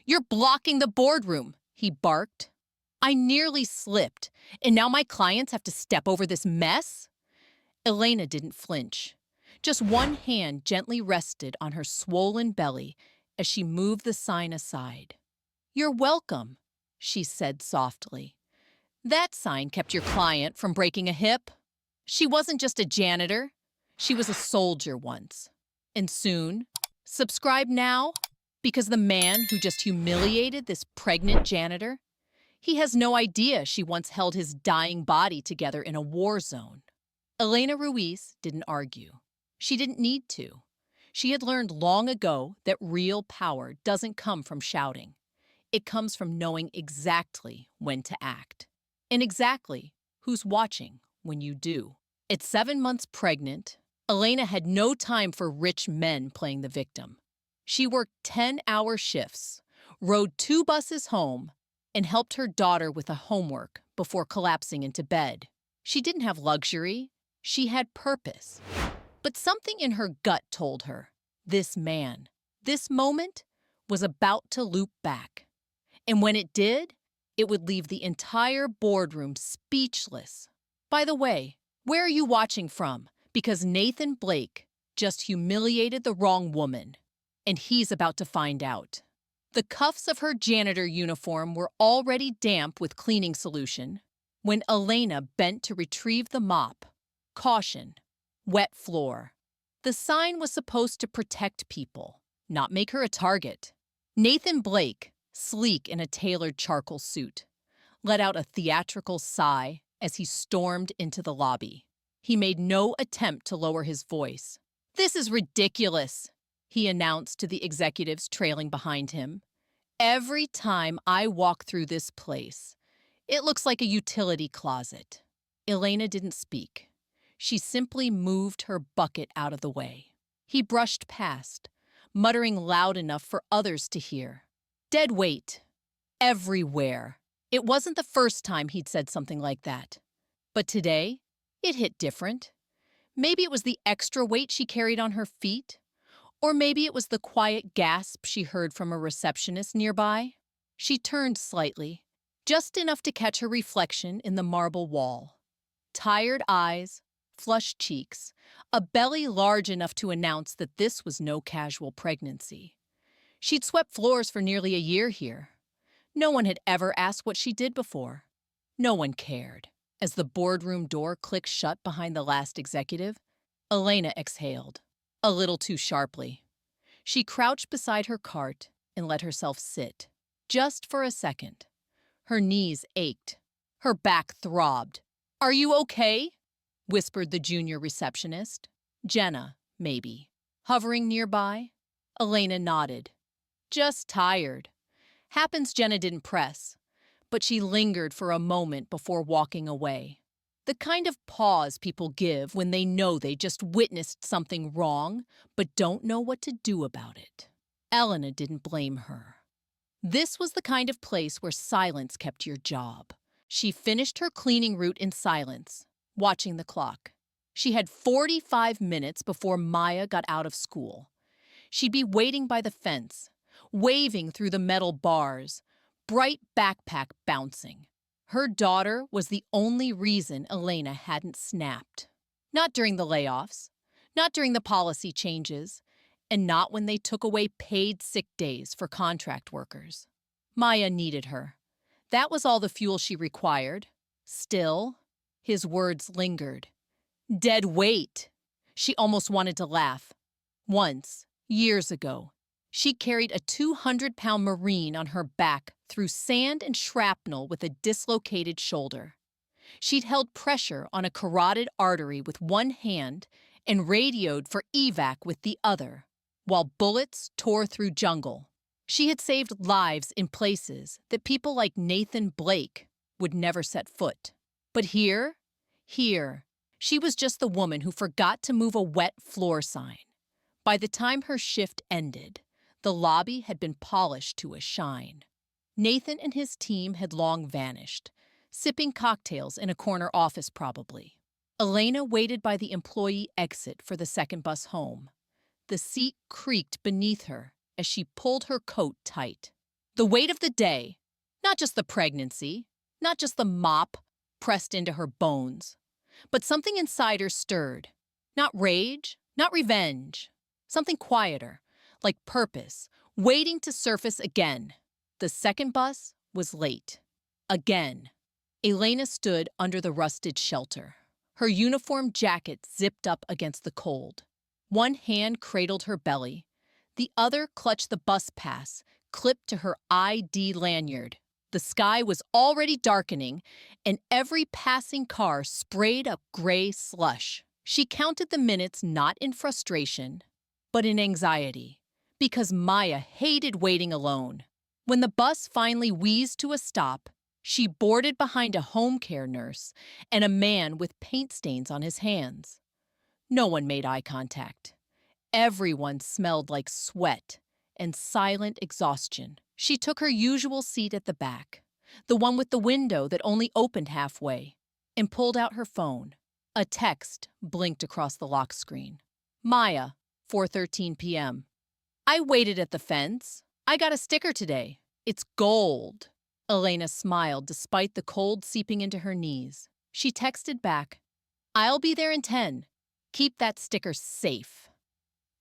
You're blocking the boardroom, he barked. I nearly slipped, and now my clients have to step over this mess? Elena didn't flinch. Just one hand gently rested on her swollen belly as she moved the sign aside. You're welcome, she said softly. That sign kept your client from breaking a hip. She wasn't just a janitor. She was a soldier once. And soon, subscribe now, because the man who just humiliated this pregnant janitor, he has no idea she once held his dying body together in a war zone. Elena Ruiz didn't argue. She didn't need to. She had learned long ago that real power doesn't come from shouting. It comes from knowing exactly when to act. And exactly who's watching when you do. At 7 months pregnant, Elena had no time for rich men playing the victim. She worked 10-hour shifts, rode 2 buses home, and helped her daughter with the homework before collapsing into bed. She didn't have luxury. She had purpose. But something in her gut told her, this man, this moment, was about to loop back. And when it did, it would leave the entire boardroom speechless. By the way, where are you watching from? Because Nathan Blake just humiliated the wrong woman, and he's about to find out. The cuffs of her janitor uniform were already damp with cleaning solution when Elena bent to retrieve the mop. Caution, wet floor. The sign was supposed to protect people, not make her a target. Nathan Blake, sleek in a tailored charcoal suit, let out a theatrical sigh as he stormed into the lobby. He made no attempt to lower his voice. "This is ridiculous," he announced to the executives trailing behind him. "Every time I walk through this place, it looks like a utility closet." Elena didn't speak. She simply moved her bucket out of the way. He brushed past, muttering loud enough for others to hear. Dead weight. Everywhere. It wasn't the first time he'd said something like that. But today, it hit different. Maybe it was the extra weight she carried on her feet, or maybe it was the quiet gasp she heard from a receptionist nearby. She turned slightly, just enough to catch her reflection in the marble wall. Tired eyes, flushed cheeks, a belly large enough to announce that this was no casual pregnancy. She'd swept floors for nearly a year here. No one had ever asked what she did before. No one cared. As the boardroom door clicked shut behind the last executive, Elena exhaled, a little too sharply. She crouched beside her cart and let herself sit, just for a second. Her knees ached. Her back throbbed. "Are you okay?" whispered the junior receptionist. Jenna, maybe. Hovering nearby, Elena nodded. "Just tired." Happens Jenna didn't press, but she lingered for a moment before walking away. The kind of pause people give when they know they just witnessed something wrong, but don't know what to do about it. Elena didn't blame her. This was the kind of place where silence kept your job. She finished her cleaning route in silence, watching the clock. She had 45 minutes before Maya got out of school. She'd be waiting by the fence, waving through the metal bars, bright backpack bouncing. Her daughter was the only reason Elena hadn't snapped. Not during the layoffs, not during the policy changes, and not when they took away paid sick days for contract workers. Maya needed her. That was all the fuel she required. Still, his words lingered. Dead weight. She almost wanted to laugh. Once, years ago, she carried a 200-pound Marine on her back through sand and shrapnel with a dislocated shoulder. She'd held pressure on a carotid artery with one hand and radioed for evac with the other, while bullets tore through jungle. She had saved lives in places that people like Nathan Blake would never set foot. But here, she was just the woman who forgot to move a wet floor sign. By the time her shift ended, the lobby had been polished to a shine. Nathan and his team had long vanished, sipping cocktails in a corner office probably. Elena waited by the employee exit for the second bus home. The seat creaked beneath her as she pulled her coat tight. The weight of the day, not just the pregnancy, not just the mop pressed into her bones, but something inside her stirred. Not rage, not revenge, something quieter, like purpose, waiting to surface again. The second bus was late. Again. Elena stood under the rusted shelter, her uniform jacket zipped up against the cold. One hand cradled her belly. The other clutched the bus pass, clipped to her ID lanyard. The sky was already darkening, and every passing car sprayed up gray slush. She counted the minutes not in frustration, but in anxiety, because Maya hated waiting alone. When the bus finally wheezed to a stop, she boarded behind a home care nurse and a man with paint stains on his hands. No one made eye contact. Everyone smelled like sweat and silent exhaustion. She took her usual seat at the back, the one with the window that only opened halfway, and pulled out her phone. A text blinked across the lock screen. Maya, 4:13 p.m. I waited at the fence. I got a sticker today. It's gold. Elena smiled despite the cold seeping into her knees. She texted back, I'll be there in 10. Keep that sticker safe.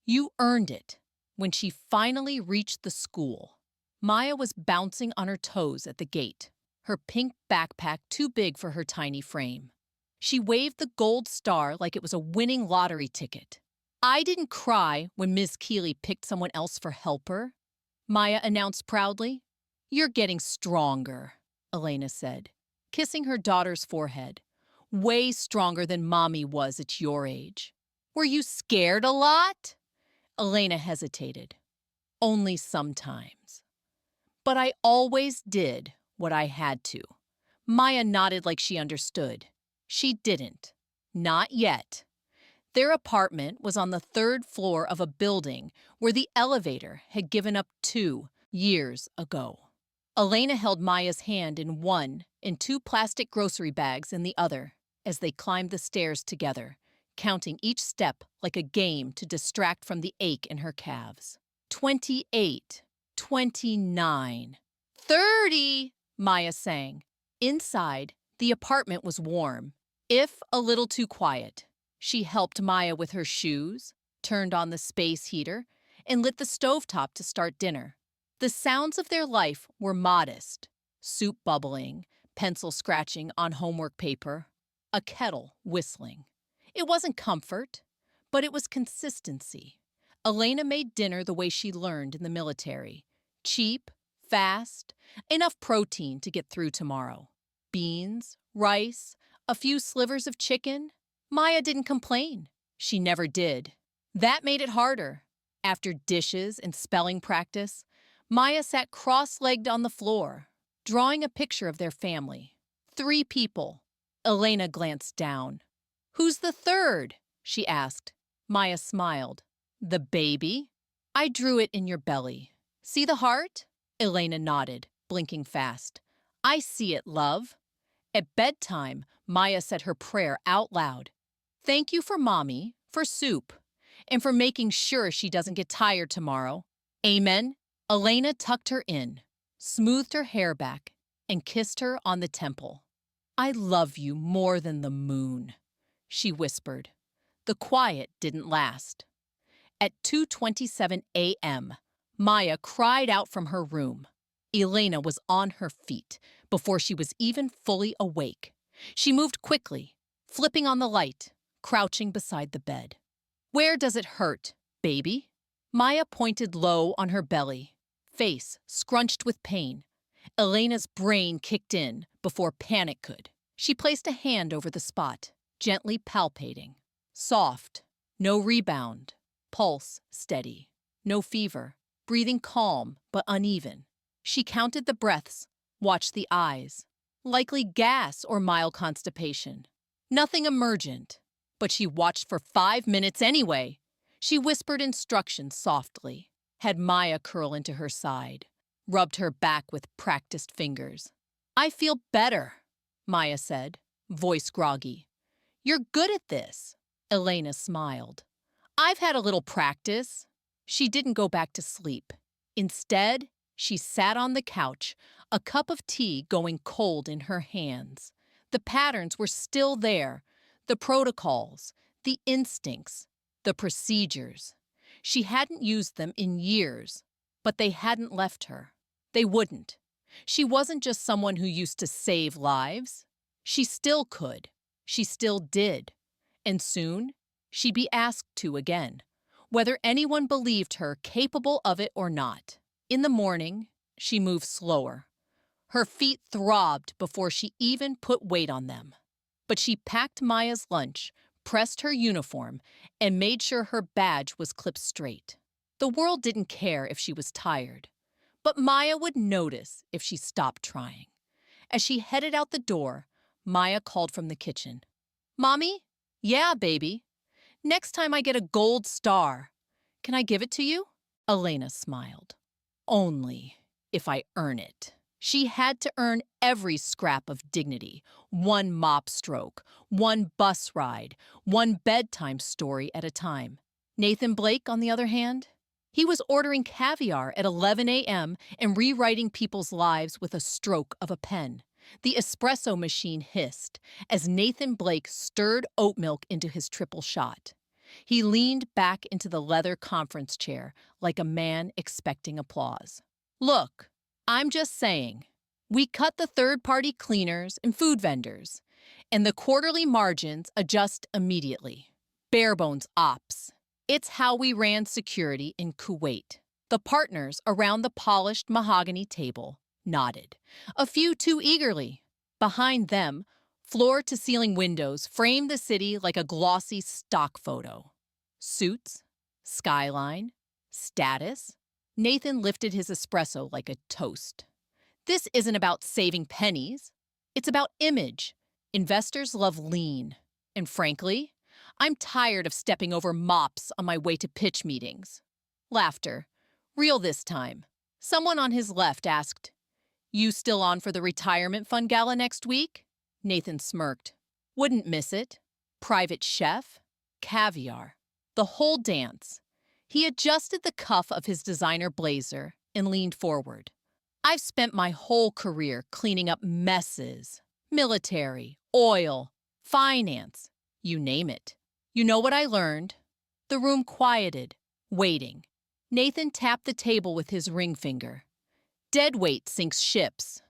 You earned it. When she finally reached the school, Maya was bouncing on her toes at the gate, her pink backpack too big for her tiny frame. She waved the gold star like it was a winning lottery ticket. I didn't cry when Ms. Keeley picked someone else for helper, Maya announced proudly. You're getting stronger, Elena said, kissing her daughter's forehead. Way stronger than Mommy was at your age. Were you scared a lot? Elena hesitated. Only sometimes. But I always did what I had to. Maya nodded like she understood. She didn't. Not yet. Their apartment was on the 3rd floor of a building where the elevator had given up 2 years ago. Elena held Maya's hand in one and 2 plastic grocery bags in the other as they climbed the stairs together, counting each step like a game to distract from the ache in her calves. 28, 29, 30, Maya sang. Inside, the apartment was warm, if a little too quiet. She helped Maya with her shoes, turned on the space heater, and lit the stovetop to start dinner. The sounds of their life were modest. Soup bubbling, pencil scratching on homework paper, a kettle whistling. It wasn't comfort, but it was consistency. Elena made dinner the way she learned in the military. Cheap, fast, enough protein to get through tomorrow. Beans, rice, a few slivers of chicken. Maya didn't complain. She never did. That made it harder. After dishes and spelling practice, Maya sat cross-legged on the floor, drawing a picture of their family. 3 people. Elena glanced down. Who's the 3rd? She asked. Maya smiled. The baby? I drew it in your belly. See the heart? Elena nodded, blinking fast. I see it, love. At bedtime, Maya said her prayer out loud. Thank you for Mommy, for soup, and for making sure she doesn't get tired tomorrow. Amen. Elena tucked her in, smoothed her hair back, and kissed her on the temple. I love you more than the moon, she whispered. The quiet didn't last. At 2:27 a.m., Maya cried out from her room. Elena was on her feet before she was even fully awake. She moved quickly, flipping on the light, crouching beside the bed. Where does it hurt, baby? Maya pointed low on her belly, face scrunched with pain. Elena's brain kicked in before panic could. She placed a hand over the spot, gently palpating. Soft, no rebound, pulse steady, no fever, breathing calm but uneven. She counted the breaths, watched the eyes. Likely gas or mild constipation. Nothing emergent, but she watched for 5 minutes anyway. She whispered instructions softly, had Maya curl into her side, rubbed her back with practiced fingers. I feel better, Maya said, voice groggy. You're good at this. Elena smiled. I've had a little practice. She didn't go back to sleep. Instead, She sat on the couch, a cup of tea going cold in her hands. The patterns were still there, the protocols, the instincts, the procedures. She hadn't used them in years, but they hadn't left her. They wouldn't. She wasn't just someone who used to save lives. She still could. She still did. And soon, she'd be asked to again, whether anyone believed her capable of it or not. In the morning, she moved slower. Her feet throbbed before she even put weight on them. But she packed Maya's lunch, pressed her uniform, and made sure her badge was clipped straight. The world didn't care if she was tired, but Maya would notice if she stopped trying. As she headed out the door, Maya called from the kitchen. "Mommy? Yeah, baby. Next time I get a gold star, can I give it to you?" Elena smiled. "Only if I earn it." She had to earn every scrap of dignity, one mop stroke, one bus ride, one bedtime story at a time. Nathan Blake, on the other hand, he was ordering caviar at 11 a.m. and rewriting people's lives with a stroke of a pen. The espresso machine hissed as Nathan Blake stirred oat milk into his triple shot. He leaned back into the leather conference chair like a man expecting applause. "Look, I'm just saying, we cut the third-party cleaners and food vendors, and the quarterly margins adjust immediately. Barebones ops. It's how we ran security in Kuwait." The partners around the polished mahogany table nodded, a few too eagerly. Behind them, floor-to-ceiling windows framed the city like a glossy stock photo. Suits, skyline, status. Nathan lifted his espresso like a toast. "This isn't about saving pennies. It's about image. Investors love lean. And frankly, I'm tired of stepping over mops on my way to pitch meetings." Laughter. Real this time. Someone on his left asked, "You still on for the retirement fund gala next week?" Nathan smirked. "Wouldn't miss it. Private chef, caviar, the whole dance." He adjusted the cuff of his designer blazer and leaned forward. "I've spent my whole career cleaning up messes. Military, oil, finance, you name it. You know what I learned?" The room quieted, waiting. Nathan tapped the table with his ring finger. "Dead weight sinks ships."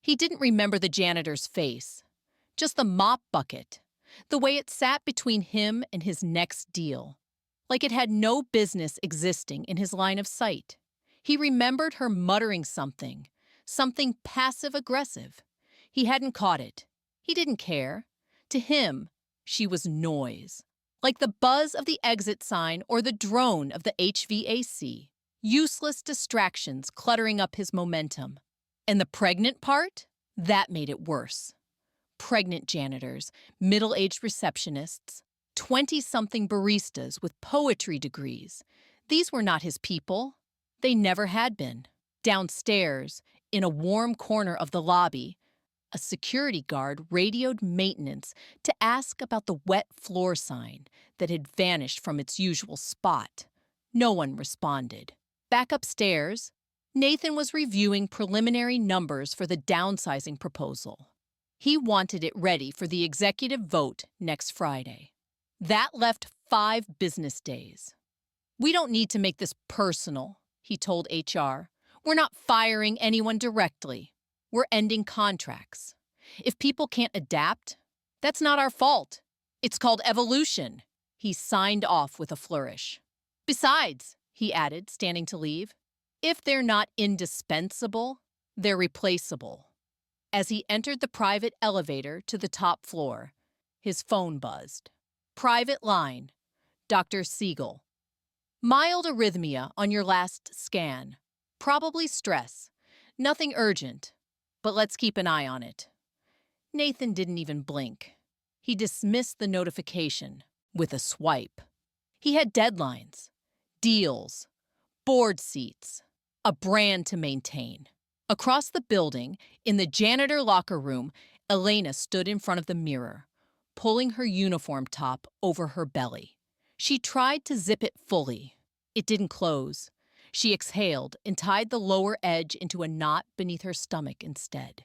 He didn't remember the janitor's face, just the mop bucket, the way it sat between him and his next deal, like it had no business existing in his line of sight. He remembered her muttering something passive-aggressive. He hadn't caught it. He didn't care. To him, she was noise, like the buzz of the exit sign or the drone of the HVAC. Useless distractions cluttering up his momentum. And the pregnant part? That made it worse. Pregnant janitors, middle-aged receptionists, 20-something baristas with poetry degrees. These were not his people. They never had been. Downstairs, in a warm corner of the lobby, a security guard radioed maintenance to ask about the wet floor sign that had vanished from its usual spot. No one responded. Back upstairs, Nathan was reviewing preliminary numbers for the downsizing proposal. He wanted it ready for the executive vote next Friday. That left 5 business days. "We don't need to make this personal," he told HR. "We're not firing anyone directly. We're ending contracts. If people can't adapt, that's not our fault. It's called evolution." He signed off with a flourish. "Besides," he added, standing to leave, "if they're not indispensable, they're replaceable." As he entered the private elevator to the top floor, his phone buzzed. "Private line, Dr. Siegel. Mild arrhythmia on your last scan. Probably stress. Nothing urgent, but let's keep an eye on it." Nathan didn't even blink. He dismissed the notification with a swipe. He had deadlines, deals, board seats, a brand to maintain. Across the building, in the janitor locker room, Elena stood in front of the mirror, pulling her uniform top over her belly. She tried to zip it fully. It didn't close. She exhaled and tied the lower edge into a knot beneath her stomach instead.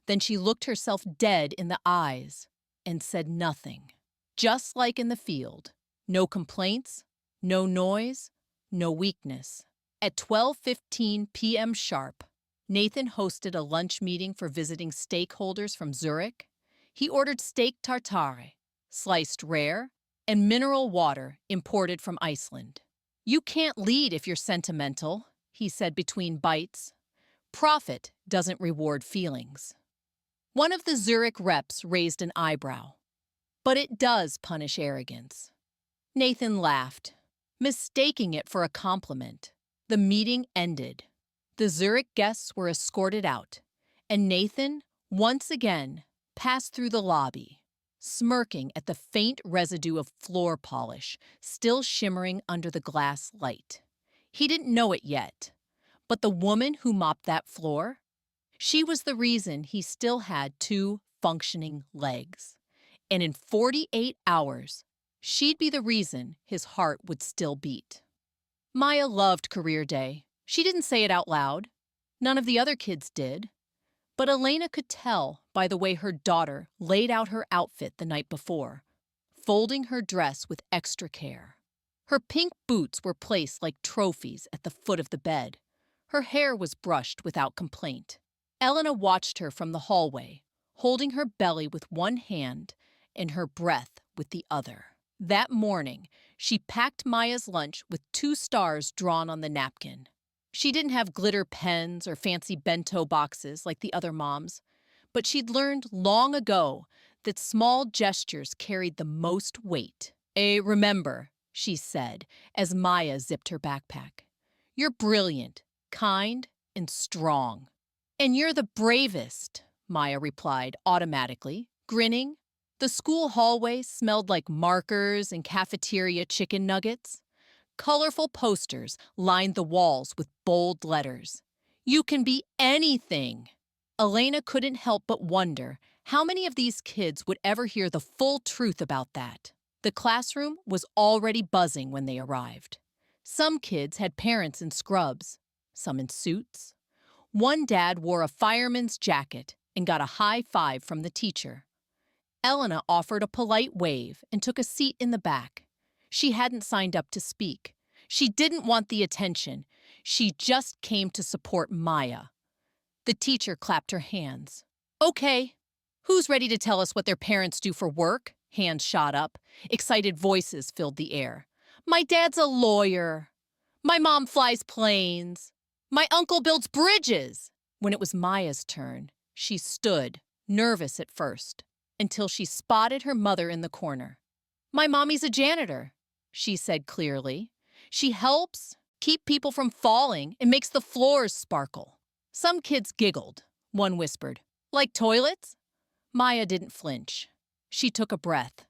Then she looked herself dead in the eyes and said nothing. Just like in the field. No complaints, no noise, no weakness. At 12:15 p.m. sharp, Nathan hosted a lunch meeting for visiting stakeholders from Zurich. He ordered steak tartare, sliced rare, and mineral water imported from Iceland. "You can't lead if you're sentimental," he said between bites. "Profit doesn't reward feelings." One of the Zurich reps raised an eyebrow. "But it does punish arrogance." Nathan laughed, mistaking it for a compliment. The meeting ended. The Zurich guests were escorted out, and Nathan, once again, passed through the lobby, smirking at the faint residue of floor polish still shimmering under the glass light. He didn't know it yet, but the woman who mopped that floor, she was the reason he still had 2 functioning legs. And in 48 hours, she'd be the reason his heart would still beat. Maya loved career day. She didn't say it out loud. None of the other kids did. But Elena could tell by the way her daughter laid out her outfit the night before, folding her dress with extra care. Her pink boots were placed like trophies at the foot of the bed. Her hair was brushed without complaint. Elena watched her from the hallway, holding her belly with one hand and her breath with the other. That morning, she packed Maya's lunch with 2 stars drawn on the napkin. She didn't have glitter pens or fancy bento boxes like the other moms, but she'd learned long ago that small gestures carried the most weight. Remember," she said as Maya zipped her backpack. "You're brilliant, kind, and strong." "And you're the bravest," Maya replied automatically, grinning. The school hallway smelled like markers and cafeteria chicken nuggets. Colorful posters lined the walls with bold letters. "You can be anything." Elena couldn't help but wonder how many of these kids would ever hear the full truth about that. The classroom was already buzzing when they arrived. Some kids had parents in scrubs, some in suits. One dad wore a fireman's jacket and got a high five from the teacher. Elena offered a polite wave and took a seat in the back. She hadn't signed up to speak. She didn't want the attention. She just came to support Maya. The teacher clapped her hands. "Okay, who's ready to tell us what their parents do for work?" Hands shot up. Excited voices filled the air. "My dad's a lawyer. My mom flies planes. My uncle builds bridges." When it was Maya's turn, she stood, nervous at first, until she spotted her mother in the corner. "My mommy's a janitor," she said clearly. "She helps keep people from falling and makes the floors sparkle." Some kids giggled. One whispered, "Like toilets?" Maya didn't flinch. She took a breath.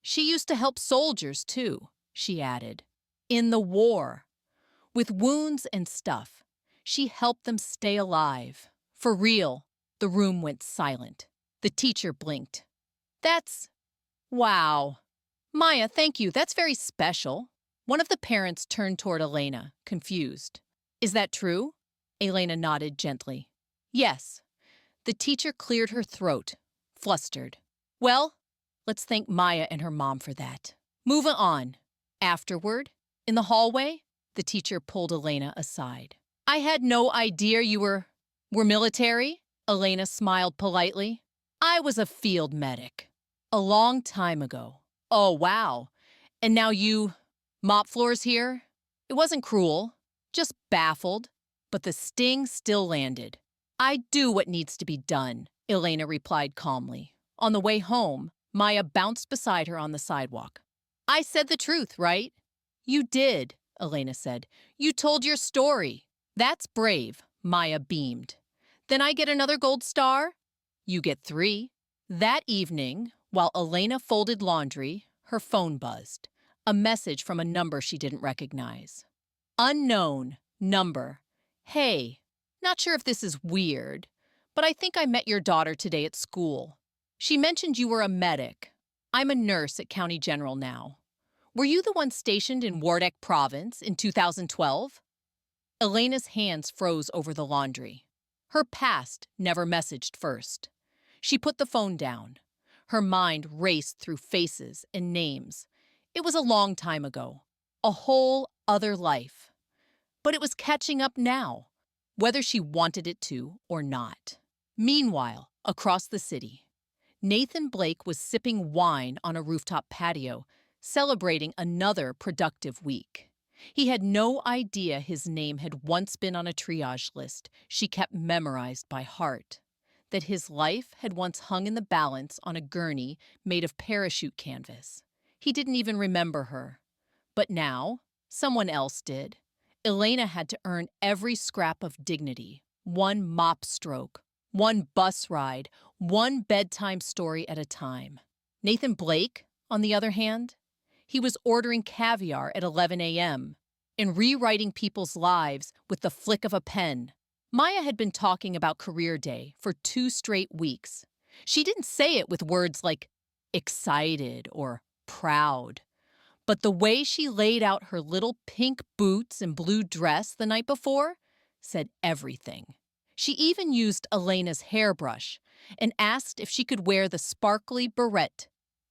"She used to help soldiers, too," she added. "In the war. With wounds and stuff. She helped them stay alive. For real." The room went silent. The teacher blinked. Wow. Maya, thank you. That's very special." One of the parents turned toward Elena, confused. "Is that true?" Elena nodded gently. "Yes." The teacher cleared her throat, flustered. "Well, let's thank Maya and her mom for that. Moving on." Afterward, in the hallway, the teacher pulled Elena aside. "I had no idea you were military." Elena smiled politely. "I was a field medic. A long time ago." "Oh, wow. And now you mop floors here?" It wasn't cruel, just baffled, but the sting still landed. "I do what needs to be done," Elena replied calmly. On the way home, Maya bounced beside her on the sidewalk. "I said the truth, right?" "You did," Elena said. "You told your story." "That's brave," Maya beamed. "Then I get another gold star?" "You get 3. That evening, while Elena folded laundry, her phone buzzed. A message from a number she didn't recognize. "Unknown number. Hey, not sure if this is weird, but I think I met your daughter today at school. She mentioned you were a medic. I'm a nurse at County General now. Were you the one stationed in Wardeck Province in 2012? Elena's hands froze over the laundry. Her past never messaged first. She put the phone down. Her mind raced through faces and names. It was a long time ago. A whole other life. But it was catching up now, whether she wanted it to or not. Meanwhile, across the city, Nathan Blake was sipping wine on a rooftop patio, celebrating another productive week. He had no idea his name had once been on a triage list she kept memorized by heart, that his life had once hung in the balance on a gurney made of parachute canvas. He didn't even remember her. But now, someone else did. Elena had to earn every scrap of dignity, one mop stroke, one bus ride, one bedtime story at a time. Nathan Blake, on the other hand, he was ordering caviar at 11 a.m. and rewriting people's lives with the flick of a pen. Maya had been talking about career day for 2 straight weeks. She didn't say it with words like excited or proud. But the way she laid out her little pink boots and blue dress the night before said everything. She even used Elena's hairbrush and asked if she could wear the sparkly barrette,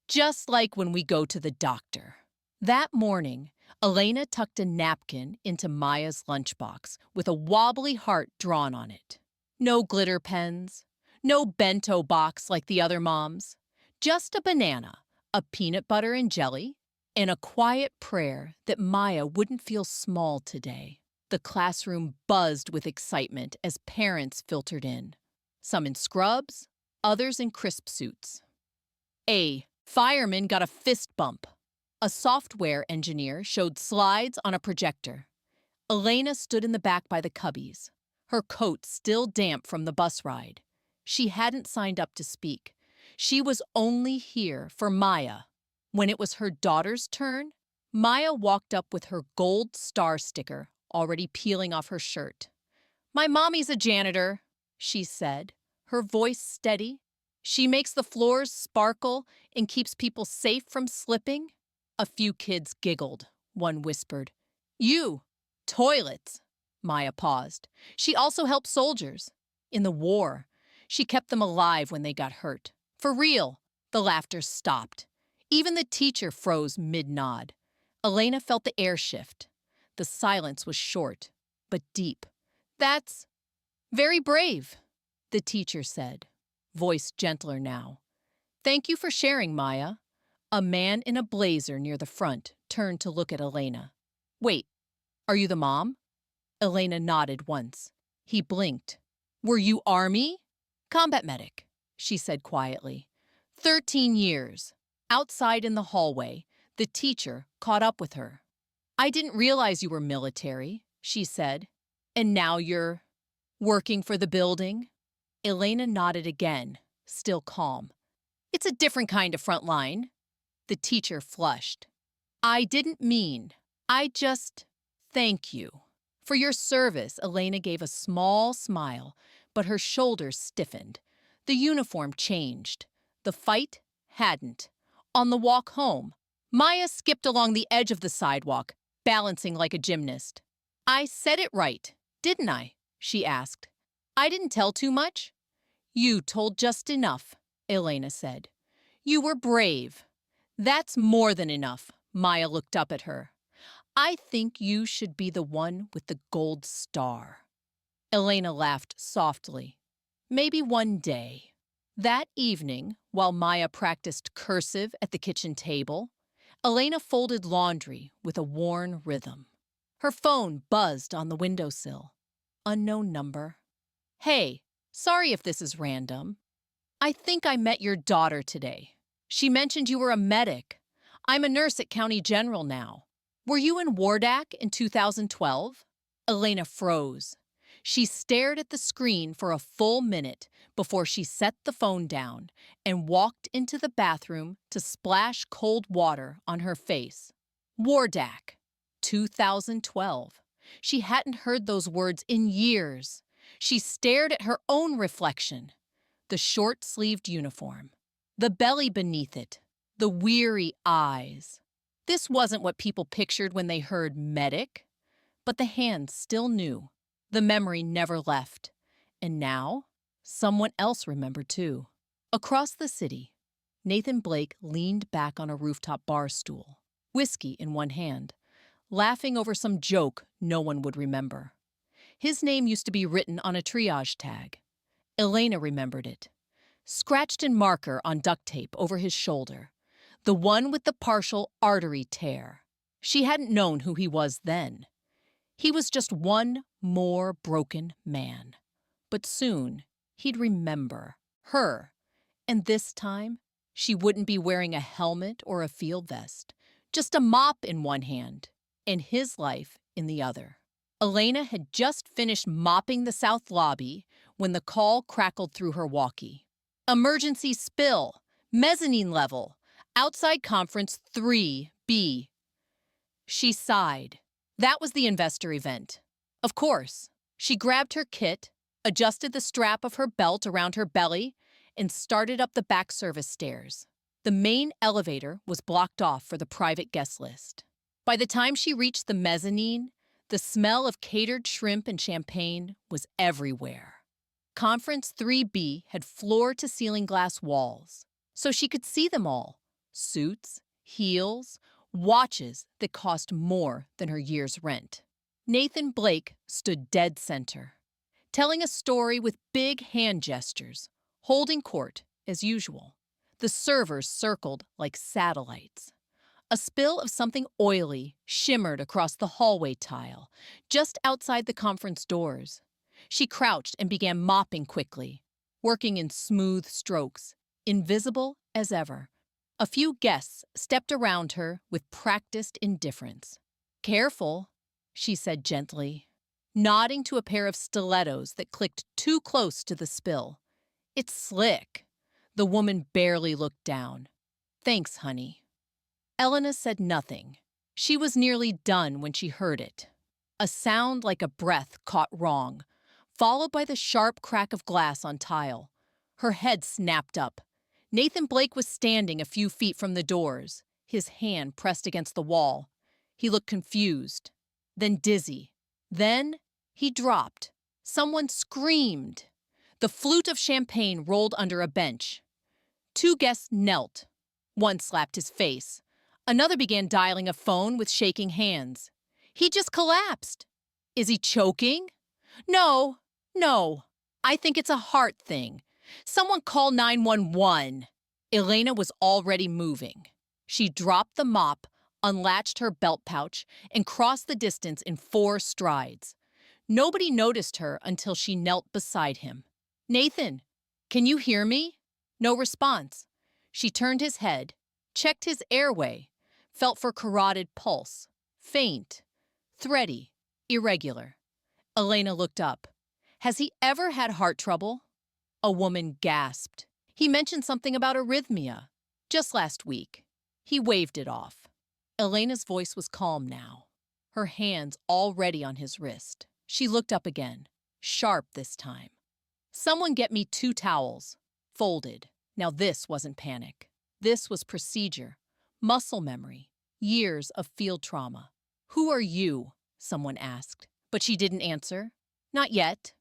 just like when we go to the doctor. That morning, Elena tucked a napkin into Maya's lunchbox with a wobbly heart drawn on it. No glitter pens, no bento box like the other moms, just a banana, a peanut butter and jelly, and a quiet prayer that Maya wouldn't feel small today. The classroom buzzed with excitement as parents filtered in, some in scrubs, others in crisp suits. A fireman got a fist bump. A software engineer showed slides on a projector. Elena stood in the back by the cubbies, her coat still damp from the bus ride. She hadn't signed up to speak. She was only here for Maya. When it was her daughter's turn, Maya walked up with her gold star sticker already peeling off her shirt. "My mommy's a janitor," she said, her voice steady. "She makes the floors sparkle and keeps people safe from slipping." A few kids giggled. One whispered, "You, toilets." Maya paused. "She also helped soldiers. In the war, she kept them alive when they got hurt. For real." The laughter stopped. Even the teacher froze mid-nod. Elena felt the air shift. The silence was short, but deep. "That's very brave," the teacher said, voice gentler now. "Thank you for sharing, Maya." A man in a blazer near the front turned to look at Elena. "Wait, are you the mom?" Elena nodded once. He blinked. "Were you Army?" "Combat medic," she said quietly. 13 years. Outside in the hallway, the teacher caught up with her. "I didn't realize you were military," she said. "And now you're working for the building?" Elena nodded again, still calm. "It's a different kind of front line." The teacher flushed. "I didn't mean. I just thank you." For your service, Elena gave a small smile, but her shoulders stiffened. The uniform changed. The fight hadn't. On the walk home, Maya skipped along the edge of the sidewalk, balancing like a gymnast. "I said it right, didn't I?" she asked. "I didn't tell too much?" "You told just enough," Elena said. "You were brave." "That's more than enough." Maya looked up at her. "I think you should be the one with the gold star." Elena laughed softly. "Maybe one day." That evening, while Maya practiced cursive at the kitchen table, Elena folded laundry with a worn rhythm. Her phone buzzed on the windowsill. Unknown number. "Hey, sorry if this is random. I think I met your daughter today. She mentioned you were a medic. I'm a nurse at County General now. Were you in Wardak in 2012? Elena froze. She stared at the screen for a full minute before she set the phone down and walked into the bathroom to splash cold water on her face. Wardak, 2012. She hadn't heard those words in years. She stared at her own reflection. The short-sleeved uniform, the belly beneath it, the weary eyes. This wasn't what people pictured when they heard medic. But the hands still knew. The memory never left. And now, someone else remembered too. Across the city, Nathan Blake leaned back on a rooftop bar stool, whiskey in one hand, laughing over some joke no one would remember. His name used to be written on a triage tag. Elena remembered it, scratched in marker on duct tape over his shoulder, the one with the partial artery tear. She hadn't known who he was then. He was just one more broken man. But soon, he'd remember her. And this time, she wouldn't be wearing a helmet or a field vest, just a mop in one hand and his life in the other. Elena had just finished mopping the south lobby when the call crackled through her walkie. Emergency spill, mezzanine level, outside conference 3B. She sighed. That was the investor event. Of course. She grabbed her kit, adjusted the strap of her belt around her belly, and started up the back service stairs. The main elevator was blocked off for the private guest list. By the time she reached the mezzanine, the smell of catered shrimp and champagne was everywhere. Conference 3B had floor-to-ceiling glass walls, so she could see them all. Suits, heels, watches that cost more than her year's rent. Nathan Blake stood dead center, telling a story with big hand gestures, holding court as usual. The servers circled like satellites. A spill of something oily shimmered across the hallway tile, just outside the conference doors. She crouched and began mopping quickly, working in smooth strokes, invisible as ever. A few guests stepped around her with practiced indifference. "Careful," she said gently, nodding to a pair of stilettos that clicked too close to the spill. "It's slick." The woman barely looked down. "Thanks, honey." Elena said nothing. She was nearly done when she heard it. A sound like a breath caught wrong, followed by the sharp crack of glass on tile. Her head snapped up. Nathan Blake was standing a few feet from the doors, his hand pressed against the wall. He looked confused, then dizzy. Then he dropped. Someone screamed. The flute of champagne rolled under a bench. Two guests knelt. One slapped his face. Another began dialing a phone with shaking hands. He just collapsed. Is he choking? No. I think it's a heart thing. Someone call 911. Elena was already moving. She dropped the mop, unlatched her belt pouch, and crossed the distance in 4 strides. Nobody noticed her until she knelt beside him. "Nathan, can you hear me?" No response. She turned his head, checked his airway, felt for carotid pulse. Faint, thready, irregular. Elena looked up. "Has he ever had heart trouble?" A woman gasped. "He mentioned something about arrhythmia. Just last week." He waved it off. Elena's voice was calm now, her hands already on his wrist. She looked up again, sharp this time. "Someone get me 2 towels." Folded. Now this wasn't panic. This was procedure, muscle memory, years of field trauma. "Who are you?" someone asked, but she didn't answer. Not yet.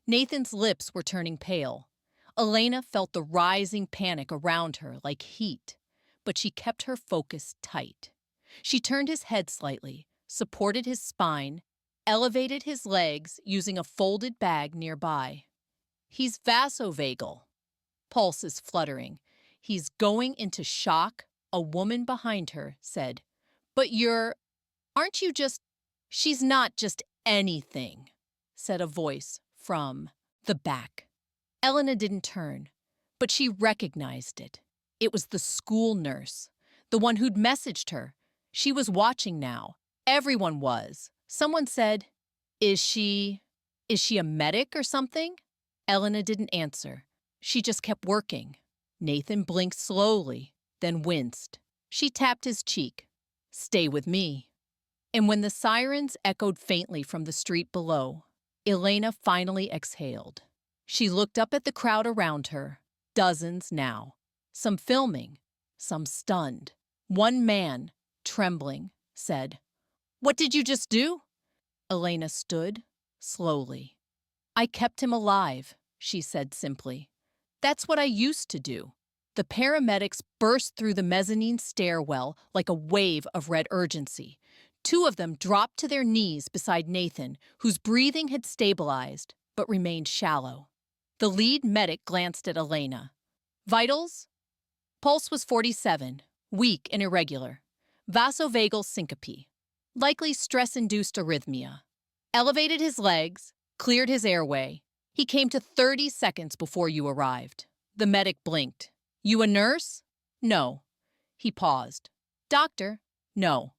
Nathan's lips were turning pale. Elena felt the rising panic around her like heat, but she kept her focus tight. She turned his head slightly, supported his spine, elevated his legs using a folded bag nearby. "He's vasovagal." Pulse is fluttering. "He's going into shock," a woman behind her said. "But aren't you just—" "She's not just anything," said a voice from the back. Elena didn't turn, but she recognized it. It was the school nurse, the one who'd messaged her. She was watching now. Everyone was. Someone said, Is she a medic or something?" Elena didn't answer. She just kept working. Nathan blinked slowly, then winced. She tapped his cheek. "Stay with me." And when the sirens echoed faintly from the street below, Elena finally exhaled. She looked up at the crowd around her, dozens now. Some filming, some stunned. One man, trembling, said, "What did you just do?" Elena stood, slowly. I kept him alive, she said simply. That's what I used to do. The paramedics burst through the mezzanine stairwell like a wave of red urgency. Two of them dropped to their knees beside Nathan, whose breathing had stabilized but remained shallow. The lead medic glanced at Elena. Vitals? Pulse was 47, weak and irregular. Vasovagal syncope. Likely stress-induced arrhythmia. Elevated his legs, cleared his airway. He came to 30 seconds before you arrived. The medic blinked. You a nurse? No. He paused. Doctor? No.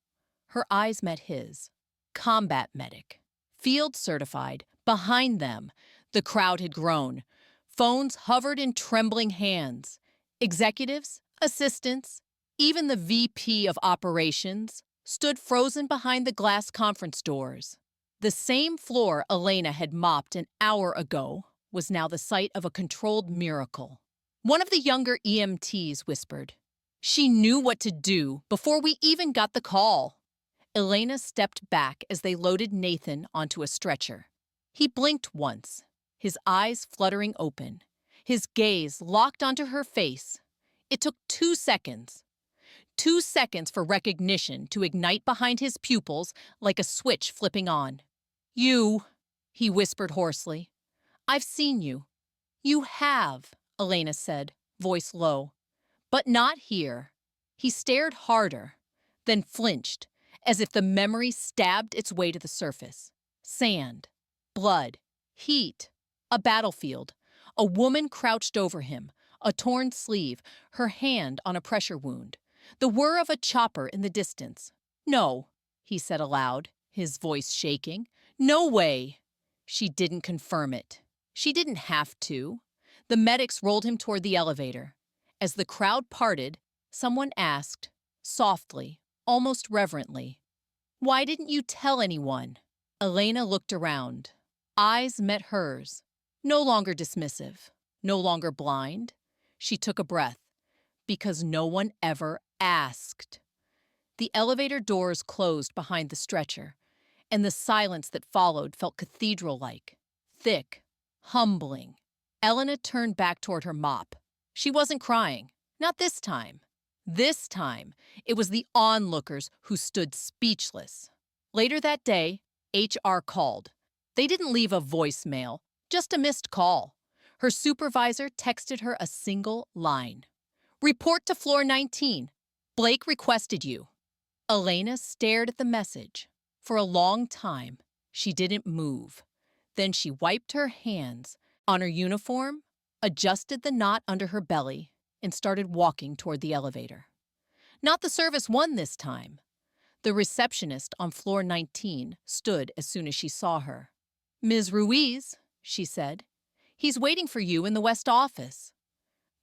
Her eyes met his. Combat medic. Field certified. Behind them, the crowd had grown. Phones hovered in trembling hands. Executives, assistants, even the VP of operations stood frozen behind the glass conference doors. The same floor Elena had mopped an hour ago was now the site of a controlled miracle. One of the younger EMTs whispered, "She knew what to do before we even got the call." Elena stepped back as they loaded Nathan onto a stretcher. He blinked once, his eyes fluttering open, his gaze locked onto her face. It took 2 seconds. 2 seconds for recognition to ignite behind his pupils like a switch flipping on. You, he whispered hoarsely. I've seen you. You have, Elena said, voice low. But not here. He stared harder, then flinched, as if the memory stabbed its way to the surface. Sand, blood, heat, a battlefield, a woman crouched over him, a torn sleeve, her hand on a pressure wound, the whir of a chopper in the distance. No, he said aloud, his voice shaking. No way. She didn't confirm it. She didn't have to. The medics rolled him toward the elevator. As the crowd parted, someone asked, softly, almost reverently, "Why didn't you tell anyone?" Elena looked around. Eyes met hers, no longer dismissive, no longer blind. She took a breath, because no one ever asked. The elevator doors closed behind the stretcher, and the silence that followed felt cathedral-like, thick, humbling. Elena turned back toward her mop. She wasn't crying, not this time. This time, it was the onlookers who stood speechless. Later that day, HR called. They didn't leave a voicemail, just a missed call. Her supervisor texted her a single line. Report to floor 19. Blake requested you. Elena stared at the message. For a long time, she didn't move. Then she wiped her hands on her uniform, adjusted the knot under her belly, and started walking toward the elevator. Not the service one this time. The receptionist on floor 19 stood as soon as she saw her. Ms. Ruiz, she said, he's waiting for you in the West office.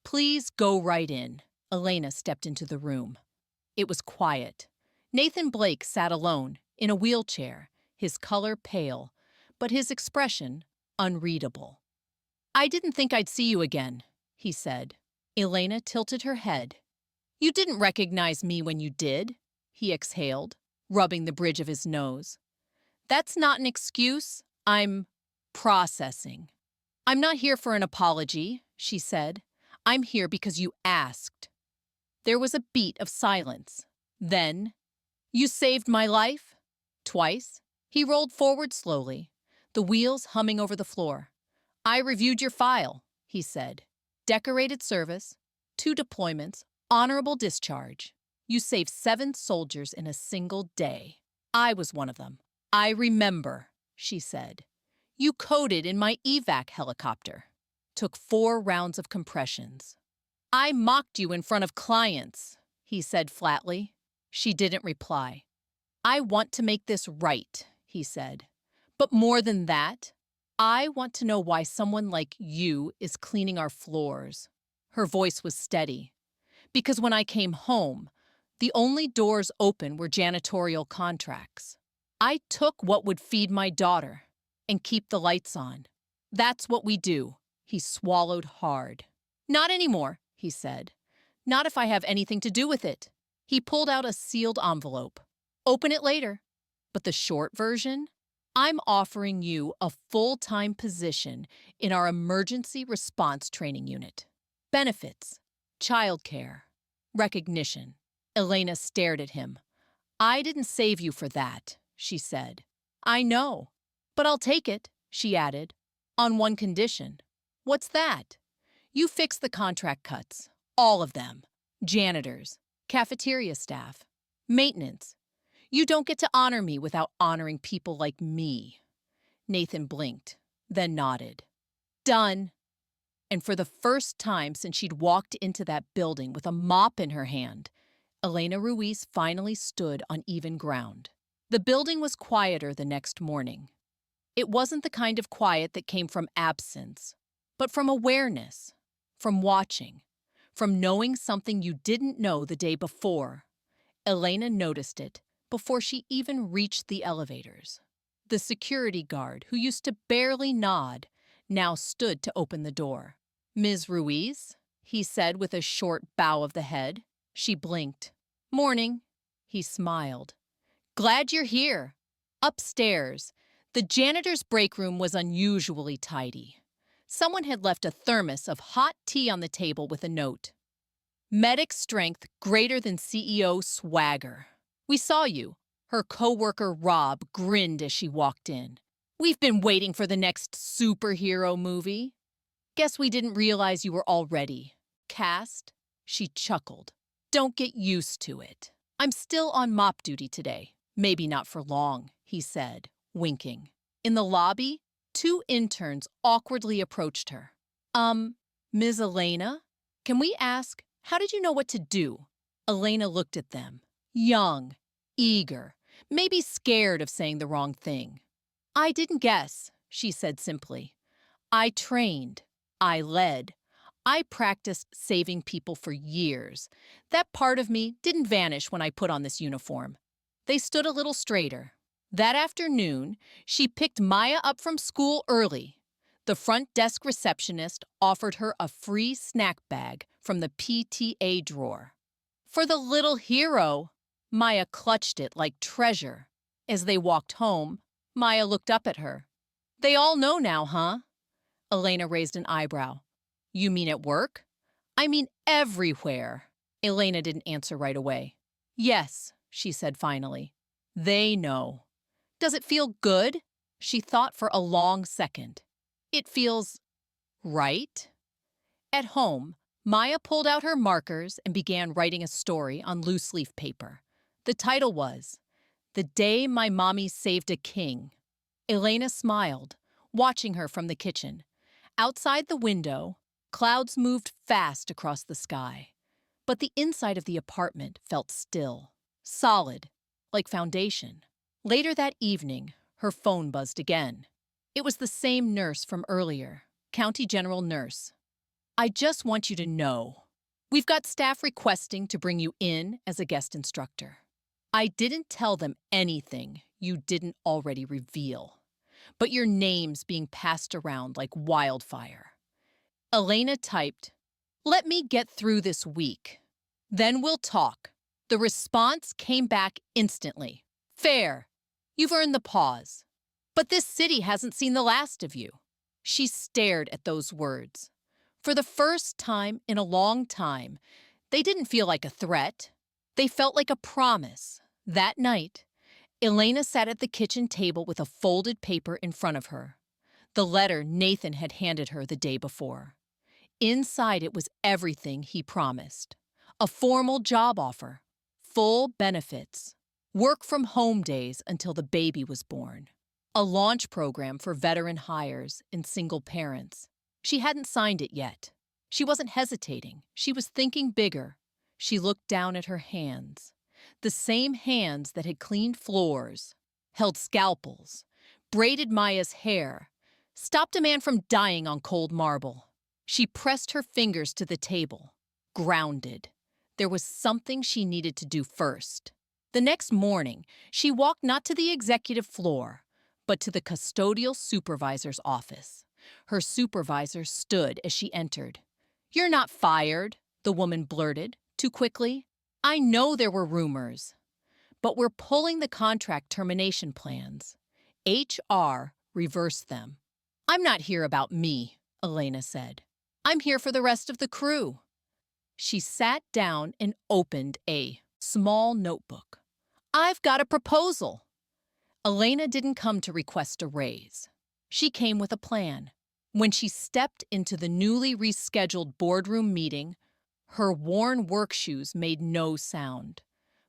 Please go right in. Elena stepped into the room. It was quiet. Nathan Blake sat alone, in a wheelchair, his color pale, but his expression unreadable. I didn't think I'd see you again, he said. Elena tilted her head. You didn't recognize me when you did, he exhaled, rubbing the bridge of his nose. That's not an excuse. I'm processing. I'm not here for an apology, she said. I'm here because you asked. There was a beat of silence. Then, you saved my life? Twice. He rolled forward slowly, the wheels humming over the floor. I reviewed your file, he said. Decorated service, 2 deployments, honorable discharge. You saved 7 soldiers in a single day. I was one of them. I remember, she said. You coded in my evac helicopter. Took 4 rounds of compressions. I mocked you in front of clients, he said flatly. She didn't reply. I want to make this right, he said. But more than that, I want to know why someone like you is cleaning our floors. Her voice was steady. Because when I came home, the only doors open were janitorial contracts. I took what would feed my daughter and keep the lights on. That's what we do. He swallowed hard. Not anymore, he said. Not if I have anything to do with it. He pulled out a sealed envelope. Open it later. But the short version? I'm offering you a full-time position in our emergency response training unit. Benefits, childcare, recognition. Elena stared at him. I didn't save you for that, she said. I know, but I'll take it, she added, on one condition. What's that? You fix the contract cuts, all of them. Janitors, cafeteria staff, maintenance. You don't get to honor me without honoring people like me. Nathan blinked, then nodded. Done. And for the first time since she'd walked into that building with a mop in her hand, Elena Ruiz finally stood on even ground. The building was quieter the next morning. It wasn't the kind of quiet that came from absence, but from awareness, from watching, from knowing something you didn't know the day before. Elena noticed it before she even reached the elevators. The security guard, who used to barely nod, now stood to open the door. Ms. Ruiz, he said with a short bow of the head. She blinked. Morning, he smiled. Glad you're here. Upstairs, the janitor's break room was unusually tidy. Someone had left a thermos of hot tea on the table with a note. Medic strength greater than CEO swagger. We saw you. Her coworker Rob grinned as she walked in. We've been waiting for the next superhero movie. Guess we didn't realize you were already cast. She chuckled. Don't get used to it. I'm still on mop duty today. Maybe not for long, he said, winking. In the lobby, two interns awkwardly approached her. Ms. Elena? Can we ask, how did you know what to do? Elena looked at them. Young, eager, maybe scared of saying the wrong thing. I didn't guess, she said simply. I trained. I led. I practiced saving people for years. That part of me didn't vanish when I put on this uniform. They stood a little straighter. That afternoon, she picked Maya up from school early. The front desk receptionist offered her a free snack bag from the PTA drawer. For the little hero, Maya clutched it like treasure. As they walked home, Maya looked up at her. They all know now, huh? Elena raised an eyebrow. You mean at work? I mean everywhere. Elena didn't answer right away. Yes, she said finally. They know. Does it feel good? She thought for a long second. It feels right. At home, Maya pulled out her markers and began writing a story on loose-leaf paper. The title was, The Day My Mommy Saved a King. Elena smiled, watching her from the kitchen. Outside the window, clouds moved fast across the sky. But the inside of the apartment felt still, solid, like foundation. Later that evening, her phone buzzed again. It was the same nurse from earlier, County General Nurse. I just want you to know, we've got staff requesting to bring you in as a guest instructor. I didn't tell them anything you didn't already reveal, but your name's being passed around like wildfire. Elena typed, let me get through this week. Then we'll talk. The response came back instantly. Fair. You've earned the pause. But this city hasn't seen the last of you. She stared at those words. For the first time in a long time, they didn't feel like a threat. They felt like a promise. That night, Elena sat at the kitchen table with a folded paper in front of her. The letter Nathan had handed her the day before. Inside it was everything he promised. A formal job offer, full benefits, work from home days until the baby was born, a launch program for veteran hires and single parents. She hadn't signed it yet. She wasn't hesitating. She was thinking bigger. She looked down at her hands. The same hands that had cleaned floors, held scalpels, braided Maya's hair, stopped a man from dying on cold marble. She pressed her fingers to the table, grounded. There was something she needed to do first. The next morning, she walked not to the executive floor, but to the custodial supervisor's office. Her supervisor stood as she entered. You're not fired, the woman blurted, too quickly. I know there were rumors, but we're pulling the contract termination plans. HR reversed them. "I'm not here about me," Elena said. "I'm here for the rest of the crew." She sat down and opened a small notebook. "I've got a proposal." Elena didn't come to request a raise. She came with a plan. When she stepped into the newly rescheduled boardroom meeting, her worn work shoes made no sound,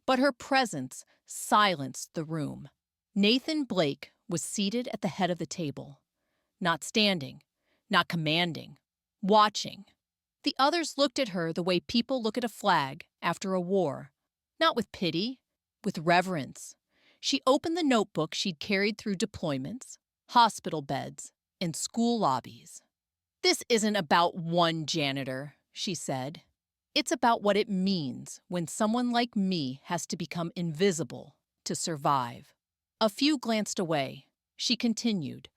but her presence silenced the room. Nathan Blake was seated at the head of the table, not standing, not commanding, watching. The others looked at her the way people look at a flag after a war, not with pity, with reverence. She opened the notebook she'd carried through deployments, hospital beds, and school lobbies. "This isn't about one janitor," she said. "It's about what it means when someone like me has to become invisible to survive." A few glanced away. She continued,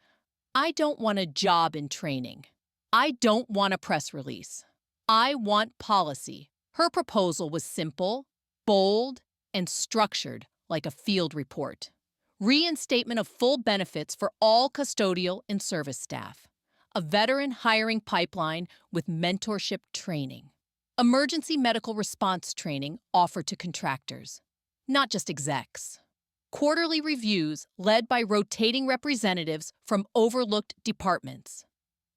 "I don't want a job in training. I don't want a press release. I want policy." Her proposal was simple, bold, and structured like a field report. Reinstatement of full benefits for all custodial and service staff. A veteran hiring pipeline with mentorship training. Emergency medical response training offered to contractors, not just execs. Quarterly reviews led by rotating representatives from overlooked departments.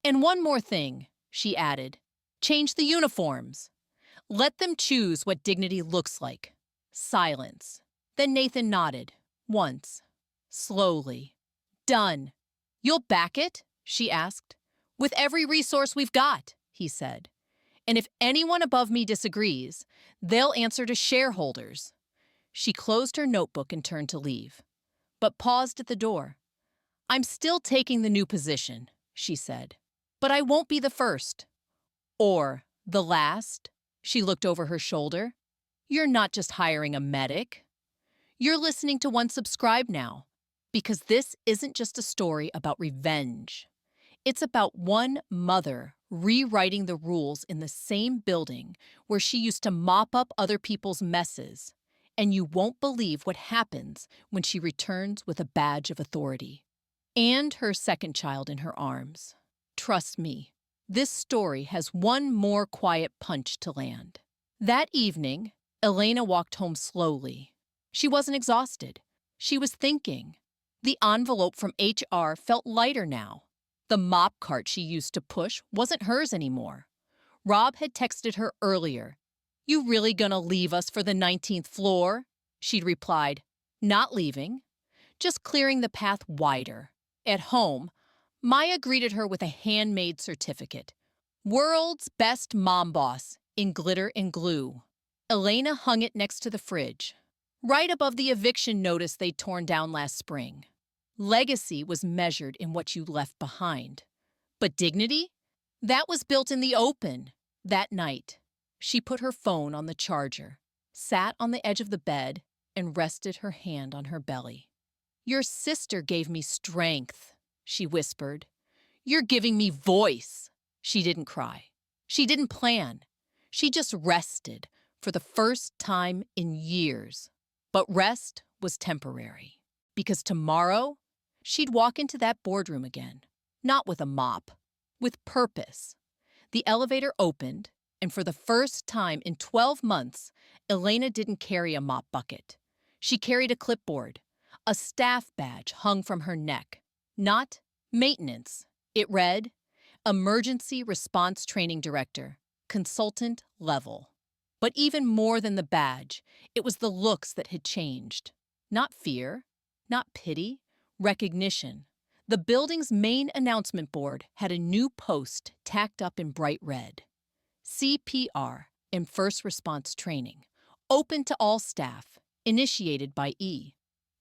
"And one more thing," she added. "Change the uniforms. Let them choose what dignity looks like." Silence. Then Nathan nodded, once, slowly. "Done." "You'll back it?" she asked. "With every resource we've got," he said. "And if anyone above me disagrees, they'll answer to shareholders." She closed her notebook and turned to leave, but paused at the door. "I'm still taking the new position," she said. "But I won't be the first. Or the last." She looked over her shoulder. "You're not just hiring a medic. You're listening to one subscribe now, because this isn't just a story about revenge. It's about one mother rewriting the rules in the same building where she used to mop up other people's messes, and you won't believe what happens when she returns with a badge of authority. And her second child in her arms. Trust me, this story has one more quiet punch to land." That evening, Elena walked home slowly. She wasn't exhausted. She was thinking. The envelope from HR felt lighter now. The mop cart she used to push wasn't hers anymore. Rob had texted her earlier. "You really gonna leave us for the 19th floor?" She'd replied, "Not leaving, just clearing the path wider." At home, Maya greeted her with a handmade certificate. "World's Best Mom Boss" in glitter and glue. Elena hung it next to the fridge, right above the eviction notice they'd torn down last spring. Legacy was measured in what you left behind. But dignity? That was built in the open. That night, she put her phone on the charger, sat on the edge of the bed, and rested her hand on her belly. "Your sister gave me strength," she whispered. "You're giving me voice." She didn't cry. She didn't plan. She just rested for the first time in years. But rest was temporary, because tomorrow she'd walk into that boardroom again, not with a mop, with purpose. The elevator opened, and for the first time in 12 months, Elena didn't carry a mop bucket. She carried a clipboard. A staff badge hung from her neck. Not maintenance. It read, "Emergency Response Training Director, Consultant Level." But even more than the badge, it was the looks that had changed. Not fear, not pity, recognition. The building's main announcement board had a new post tacked up in bright red. CPR and First Response Training, open to all staff, initiated by E.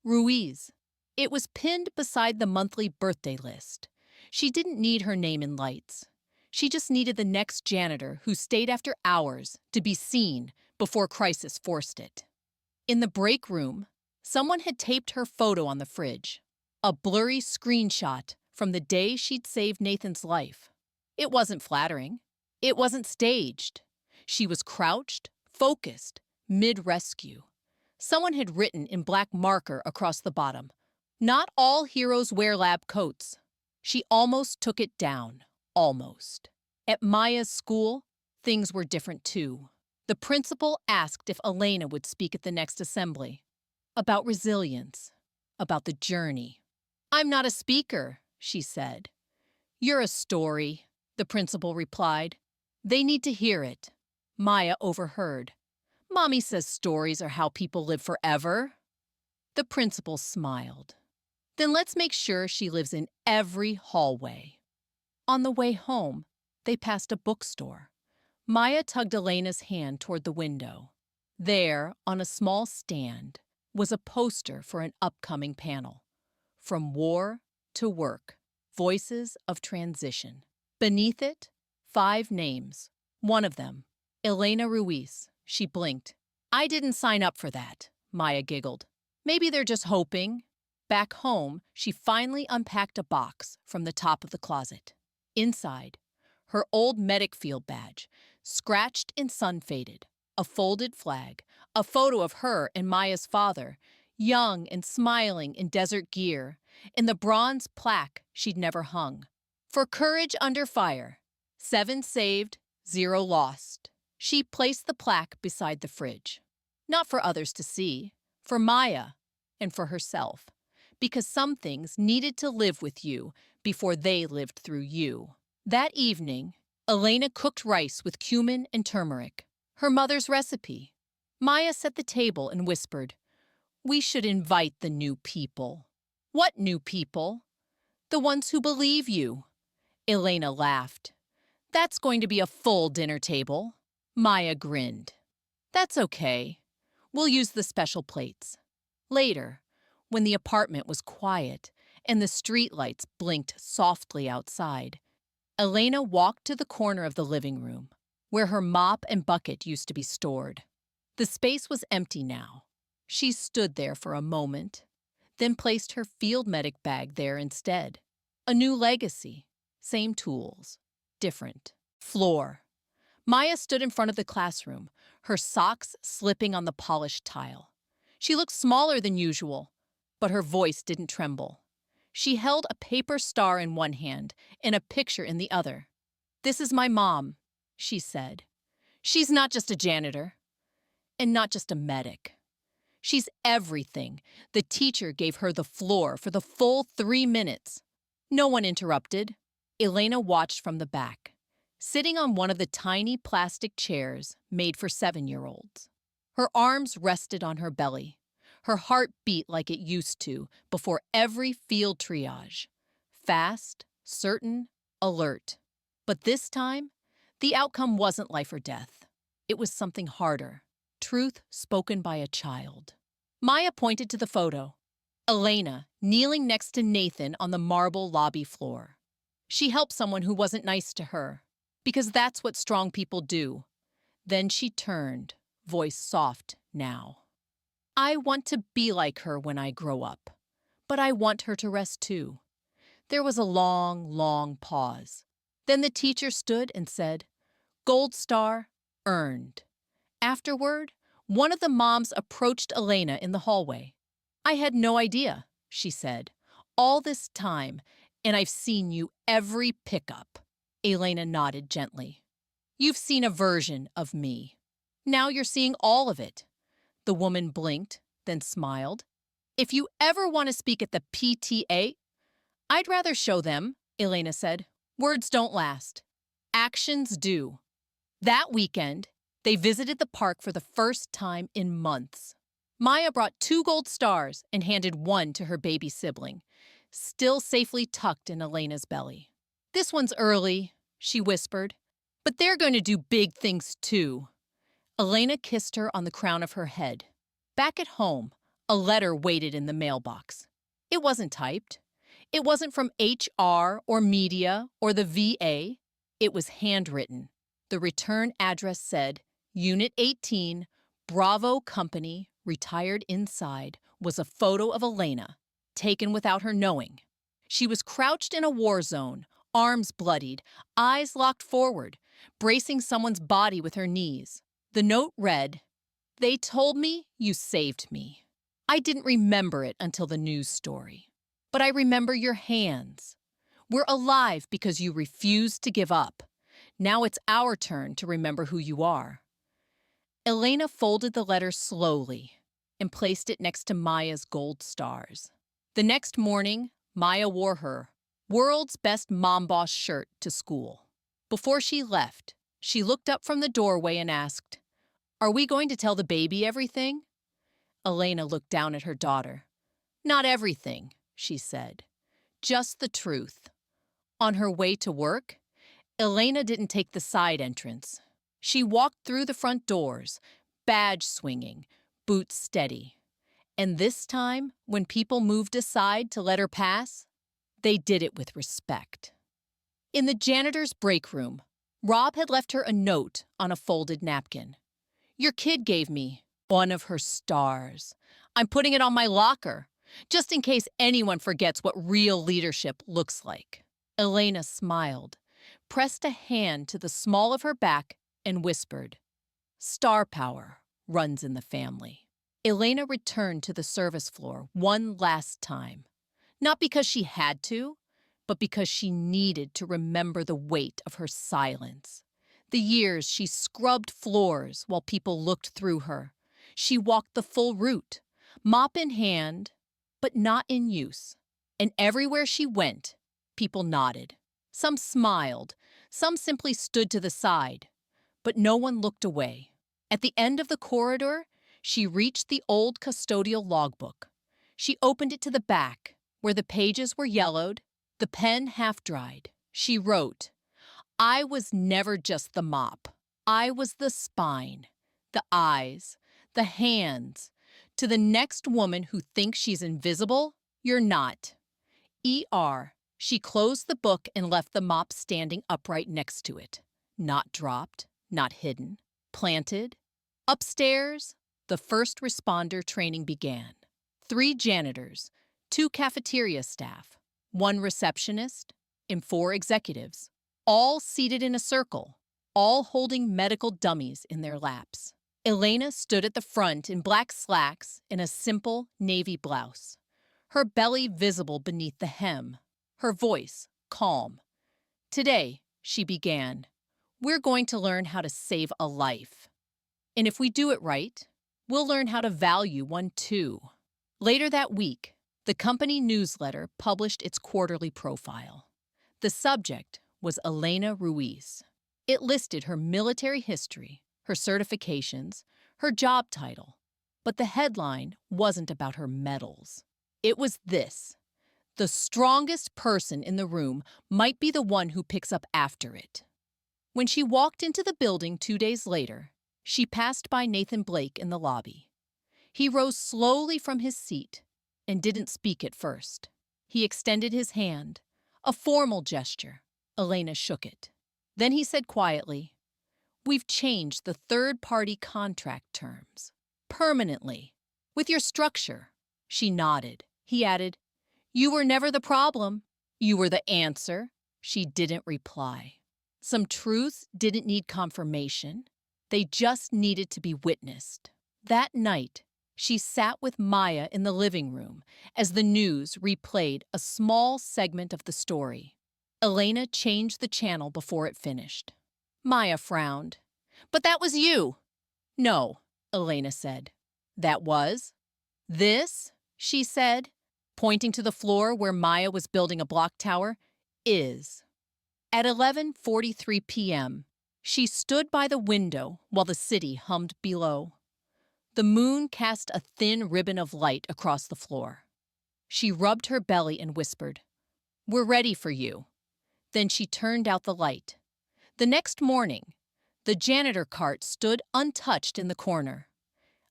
Ruiz. It was pinned beside the monthly birthday list. She didn't need her name in lights. She just needed the next janitor who stayed after hours to be seen before crisis forced it. In the break room, someone had taped her photo on the fridge, a blurry screenshot from the day she'd saved Nathan's life. It wasn't flattering. It wasn't staged. She was crouched, focused, mid-rescue. Someone had written in black marker across the bottom, Not all heroes wear lab coats. She almost took it down. Almost. At Maya's school, things were different too. The principal asked if Elena would speak at the next assembly. About resilience. About the journey. "I'm not a speaker," she said. "You're a story," the principal replied. "They need to hear it." Maya overheard. "Mommy says stories are how people live forever." The principal smiled. "Then let's make sure she lives in every hallway." On the way home, they passed a bookstore. Maya tugged Elena's hand toward the window. There, on a small stand, was a poster for an upcoming panel. From War to Work, Voices of Transition. Beneath it, 5 names. One of them, Elena Ruiz. She blinked. "I didn't sign up for that," Maya giggled. "Maybe they're just hoping." Back home, she finally unpacked a box from the top of the closet. Inside, her old medic field badge, scratched and sun-faded, a folded flag, a photo of her and Maya's father, young and smiling in desert gear, and the bronze plaque she'd never hung. "For courage under fire. 7 saved, 0 lost." She placed the plaque beside the fridge. Not for others to see, for Maya and for herself. Because some things needed to live with you before they lived through you. That evening, Elena cooked rice with cumin and turmeric, her mother's recipe. Maya set the table and whispered, "We should invite the new people." "What new people?" "The ones who believe you." Elena laughed. "That's going to be a full dinner table." Maya grinned. "That's okay. We'll use the special plates." Later, when the apartment was quiet and the streetlights blinked softly outside, Elena walked to the corner of the living room, where her mop and bucket used to be stored. The space was empty now. She stood there for a moment, then placed her field medic bag there instead. A new legacy. Same tools. Different. Floor. Maya stood in front of the classroom, her socks slipping on the polished tile. She looked smaller than usual, but her voice didn't tremble. She held a paper star in one hand and a picture in the other. "This is my mom," she said. "She's not just a janitor, and not just a medic. She's everything." The teacher gave her the floor for the full 3 minutes. No one interrupted. Elena watched from the back, sitting on one of the tiny plastic chairs made for 7-year-olds. Her arms rested on her belly. Her heart beat like it used to before every field triage. Fast, certain, alert. But this time, the outcome wasn't life or death. It was something harder. Truth spoken by a child. Maya pointed to the photo. Elena, kneeling next to Nathan on the marble lobby floor. She helped someone who wasn't nice to her, because that's what strong people do. Then she turned, voice soft now. "I want to be like her when I grow up, but I want her to rest too." There was a long, long pause. Then the teacher stood and said, "Gold star, earned." Afterward, one of the moms approached Elena in the hallway. "I had no idea," she said, "all this time, and I've seen you every pickup." Elena nodded gently. "You've seen a version of me. Now you're seeing all of it." The woman blinked, then smiled. "If you ever want to speak at the PTA, I'd rather show them," Elena said. "Words don't last. Actions do." That weekend, they visited the park for the first time in months. Maya brought 2 gold stars and handed one to her baby sibling, still safely tucked in Elena's belly. "This one's early," she whispered, "but they're going to do big things too." Elena kissed her on the crown of her head. Back at home, a letter waited in the mailbox. It wasn't typed. It wasn't from HR or media or the VA. It was handwritten. The return address said, Unit 18, Bravo Company, retired. Inside was a photo of Elena, taken without her knowing. She was crouched in a war zone, arms bloodied, eyes locked forward, bracing someone's body with her knees. The note read, "They told me you saved me. I didn't remember it until the news story." But I remember your hands. We're alive because you refused to give up. Now it's our turn to remember who you are." Elena folded the letter slowly and placed it next to Maya's gold stars. The next morning, Maya wore her world's best mom boss shirt to school. Before she left, she looked up from the doorway and asked, "Are we going to tell the baby everything?" Elena looked down at her daughter. "Not everything," she said. "Just the truth." On her way to work, Elena didn't take the side entrance. She walked through the front doors, badge swinging, boots steady. And this time, when people moved aside to let her pass, they did it with respect. In the janitor's break room, Rob had left her a note on a folded napkin. "Your kid gave me one of her stars. I'm putting it on my locker, just in case anyone forgets what real leadership looks like." Elena smiled, pressed a hand to the small of her back, and whispered, "Star power runs in the family." Elena returned to the service floor one last time, not because she had to, but because she needed to remember the weight of her silence. The years she scrubbed floors while people looked through her. She walked the full route, mop in hand, but not in use. And everywhere she went, people nodded. Some smiled, some simply stood to the side, but no one looked away. At the end of the corridor, she reached the old custodial logbook. She opened it to the back, where the pages were yellowed, the pen half-dried. She wrote, "I was never just the mop. I was the spine, the eyes, the hands. To the next woman who thinks she's invisible, you're not." E.R. She closed the book and left the mop standing upright next to it. Not dropped, not hidden, planted. Upstairs, the first responder training began. 3 janitors, 2 cafeteria staff, 1 receptionist, and 4 executives, all seated in a circle, all holding medical dummies in their laps. Elena stood at the front in black slacks and a simple navy blouse, her belly visible beneath the hem, her voice calm. "Today," she began, "we're going to learn how to save a life. And if we do it right, we'll learn how to value one too." Later that week, the company newsletter published its quarterly profile. The subject was Elena Ruiz. It listed her military history, her certifications, her job title. But the headline wasn't about her medals. It was this: "The strongest person in the room might be the one who picks up after it." When she walked into the building 2 days later, she passed by Nathan Blake in the lobby. He rose slowly from his seat and didn't speak at first. He extended his hand, a formal gesture. Elena shook it. Then he said quietly, "We've changed the third-party contract terms. Permanently. With your structure." She nodded. He added, "You were never the problem. You were the answer." She didn't reply. Some truths didn't need confirmation. They just needed to be witnessed. That night, she sat with Maya in the living room as the news replayed a small segment of the story. Elena changed the channel before it finished. Maya frowned. "But that was you." "No," Elena said. "That was?" "This," she said, pointing to the floor where Maya was building a block tower, "is." At 11:43 p.m., she stood by the window while the city hummed below. The moon cast a thin ribbon of light across the floor. She rubbed her belly and whispered, "We're ready for you." Then she turned out the light. The next morning, the janitor cart stood untouched in the corner.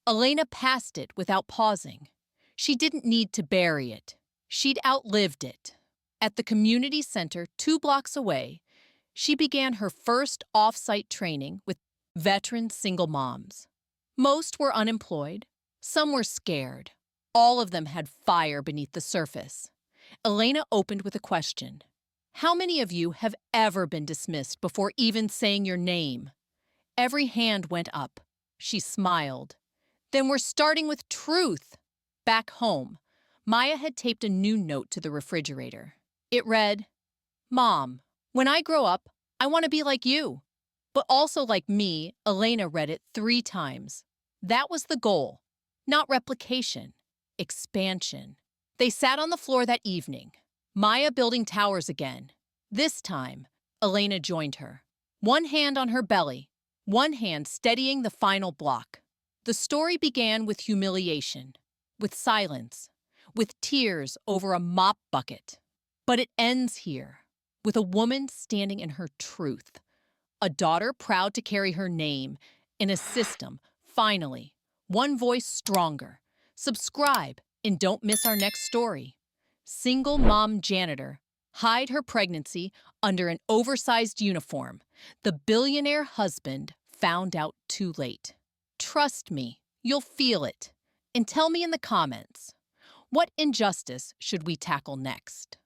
Elena passed it without pausing. She didn't need to bury it. She'd outlived it. At the community center 2 blocks away, she began her first off-site training with veteran single moms. Most were unemployed. Some were scared. All of them had fire beneath the surface. Elena opened with a question. "How many of you have ever been dismissed before even saying your name?" Every hand went up. She smiled. "Then we're starting with truth." Back home, Maya had taped a new note to the refrigerator. It read, "Mom, when I grow up, I want to be like you." But also like me, Elena read it 3 times. That was the goal. Not replication, expansion. They sat on the floor that evening, Maya building towers again. This time, Elena joined her. One hand on her belly, one hand steadying the final block. The story began with humiliation, with silence, with tears over a mop bucket. But it ends here, with a woman standing in her truth. A daughter proud to carry her name, in a system, finally, one voice stronger. Subscribe and don't miss our next story. Single mom janitor, hide her pregnancy under an oversized uniform. The billionaire husband found out too late. Trust me, you'll feel it. And tell me in the comments, what injustice should we tackle next?